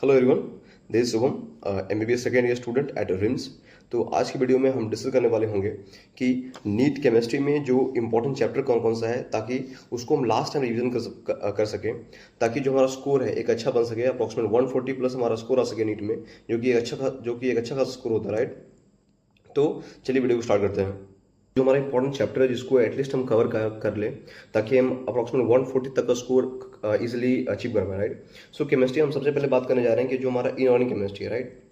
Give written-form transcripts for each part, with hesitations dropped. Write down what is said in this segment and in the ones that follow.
Hello everyone, this is Shubham, MBBS second year student at RIMS. तो आज की video में हम डिस्कस करने वाले होंगे कि नीट केमिस्ट्री में जो इंपॉर्टेंट चैप्टर कौन कौन सा है, ताकि उसको हम लास्ट टाइम रिवीजन कर सकें, ताकि जो हमारा स्कोर है एक अच्छा बन सके। अप्रॉक्सीमेट 140 प्लस हमारा स्कोर आ सके नीट में, जो कि एक अच्छा खासा स्कोर होता है, राइट। तो चलिए वीडियो को स्टार्ट करते हैं। जो हमारा इंपॉर्टेंट चैप्टर है जिसको एटलीस्ट हम कवर कर लें, ताकि हम अप्रॉक्सीमेट 140 तक का स्कोर इजिली अचीव कर पाए, राइट। सो केमिस्ट्री हम सबसे पहले बात करने जा रहे हैं कि जो हमारा इनऑर्गेनिक केमिस्ट्री है, राइट।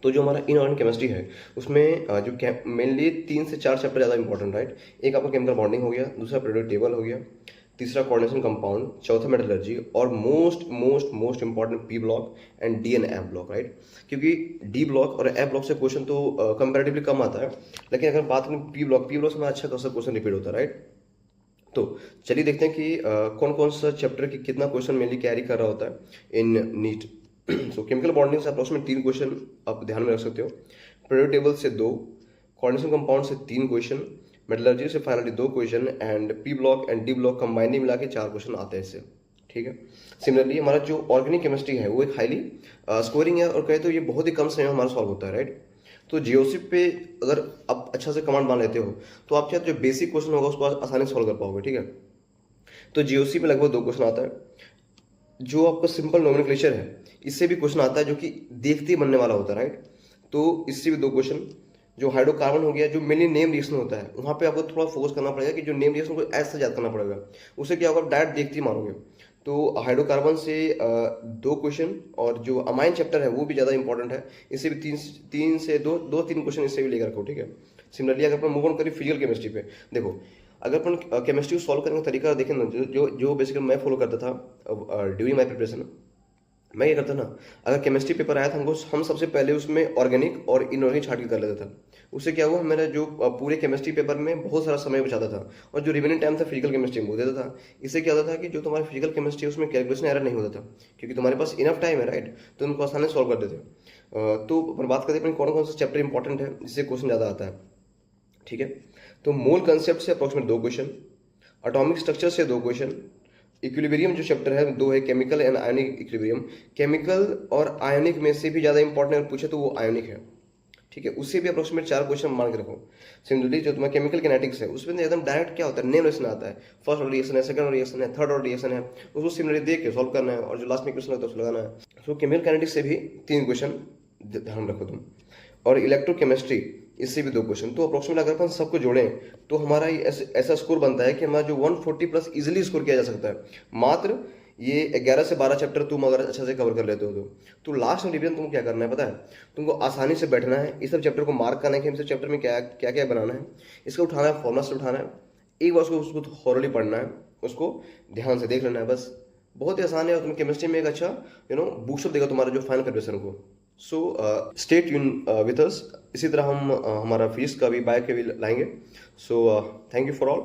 तो जो हमारा इनऑर्गेनिक केमिस्ट्री है उसमें जो मेनली 3 से 4 चैप्टर ज़्यादा इंपॉर्टेंट, राइट। एक आपका केमिकल बॉन्डिंग हो गया, दूसरा पीरियोडिक टेबल हो गया, तीसरा कोऑर्डिनेशन कंपाउंड, चौथा मेटलर्जी, और most most most important P block and D and F block, right. क्योंकि डी ब्लॉक और एफ ब्लॉक से क्वेश्चन तो कंपैरेटिवली कम आता है, लेकिन अगर बात करें पी ब्लॉक से हमारा अच्छा खासा क्वेश्चन रिपीट होता है, राइट। तो चलिए देखते हैं कि कौन कौन सा चैप्टर की कितना क्वेश्चन मेनली कैरी कर रहा होता है इन नीट। सो केमिकल बॉन्डिंग से अप्रोक्सीमेट 3 क्वेश्चन आप ध्यान में रख सकते हो, पीरियोडिक टेबल से 2, कोऑर्डिनेशन कंपाउंड से 3 क्वेश्चन, मेटलर्जी से finally 2 question, and P block and D block combinedly मिला के 4 क्वेश्चन आते हैं इससे, ठीक है। सिमिलरली हमारा जो ऑर्गेनिक केमिस्ट्री है वो एक हाईली स्कोरिंग है, और कहे तो ये बहुत ही कम समय में हमारा सॉल्व होता है, राइट। तो जीओसी पे अगर आप अच्छा से कमांड मान लेते हो तो आप चाहे जो बेसिक क्वेश्चन होगा उसको आसानी से सॉल्व कर पाओगे, ठीक है। तो जीओसी में लगभग 2 क्वेश्चन आता है। जो आपका सिंपल नोमेनक्लेचर है इससे भी क्वेश्चन आता है, जो कि देखते ही बनने वाला होता है, राइट। तो इससे भी 2 क्वेश्चन। जो हाइड्रोकार्बन हो गया, जो मेनली नेम रिएक्शन होता है, वहाँ पे आपको थोड़ा फोकस करना पड़ेगा कि जो नेम रिएक्शन को ऐसे याद करना पड़ेगा, उससे क्या होगा, डायरेक्ट देखते ही मारोगे। तो हाइड्रोकार्बन से 2 क्वेश्चन, और जो अमाइन चैप्टर है वो भी ज़्यादा इंपॉर्टेंट है, इससे भी तीन से दो 3 क्वेश्चन इससे भी लेकर रखो, ठीक है। सिमिलरली अगर अपन मूव ऑन करें फिजिकल केमिस्ट्री पे, देखो अगर अपन केमिस्ट्री को सॉल्व करने का तरीका देखें ना, जो बेसिकली मैं फॉलो करता था ड्यूरिंग माई प्रिपरेशन, मैं ये करता ना, अगर केमिस्ट्री पेपर आया था हम सबसे पहले उसमें ऑर्गेनिक और इनऑर्गेनिक छाट के कर लेता था। उससे क्या हुआ, मेरा जो पूरे केमिस्ट्री पेपर में बहुत सारा समय बचाता था, और जो रिमेनिंग टाइम था फिजिकल केमिस्ट्री में वो देता था। इससे क्या होता था कि जो तुम्हारी फिजिकल केमिस्ट्री है उसमें कैलकुलेशन एरर नहीं होता था, क्योंकि तुम्हारे पास इनफ टाइम है, राइट। तो उनको आसानी से सॉल्व कर देते। तो अपन बात करते हैं कौन कौन सा चैप्टर इंपॉर्टेंट है जिससे क्वेश्चन ज़्यादा आता है, ठीक है। तो मोल कंसेप्ट से अप्रोक्सीमेट 2 क्वेश्चन, एटॉमिक स्ट्रक्चर से 2 क्वेश्चन, इक्विलिब्रियम जो चैप्टर है 2 है, chemical and ionic equilibrium. Chemical और आयोनिक में से भी ज़्यादा इंपॉर्टेंट अगर पूछे तो वो आयोनिक है, ठीक है। उससे भी अप्रोक्सीमेट 4 क्वेश्चन मान के रखो। सिमिलरली जो तुम्हारा केमिकल किनेटिक्स है उसमें एकदम डायरेक्ट क्या होता है, नेम रिएक्शन आता है, फर्स्ट ऑर्डर रिएक्शन है, सेकंड ऑर्डर रिएक्शन है, थर्ड ऑर्डर रिएक्शन है, उसको सिमिलरली देख के सॉल्व करना है, और जो लास्ट में क्वेश्चन होता है उसको लगाना है। सो केमिकल किनेटिक्स से भी 3 क्वेश्चन ध्यान रखो तुम, और इलेक्ट्रोकेमिस्ट्री इससे भी 2 क्वेश्चन। तो अप्रोक्सीमेट अगर अपन सबको जोड़ें तो हमारा ऐसा स्कोर बनता है कि हमारा जो 140 प्लस इजिली स्कोर किया जा सकता है, मात्र ये 11 से 12 चैप्टर तुम अगर अच्छा से कवर कर लेते हो तो लास्ट में रिवीजन तुमको क्या करना है पता है, तुमको आसानी से बैठना है, इस सब चैप्टर को मार्क करना है कि इस चैप्टर में क्या क्या क्या बनाना है, इसको उठाना है, फॉर्मुला से उठाना है, एक बार उसको थॉरली पढ़ना है, उसको ध्यान से देख लेना है, बस बहुत ही आसान है, और तुम्हें केमिस्ट्री में एक अच्छा बूस्टअप देगा तुम्हारा जो फाइनल प्रिपरेशन को। So stay tune with us. इसी तरह हम हमारा फिजिक्स का भी बायो के भी लाएंगे। So thank you for all.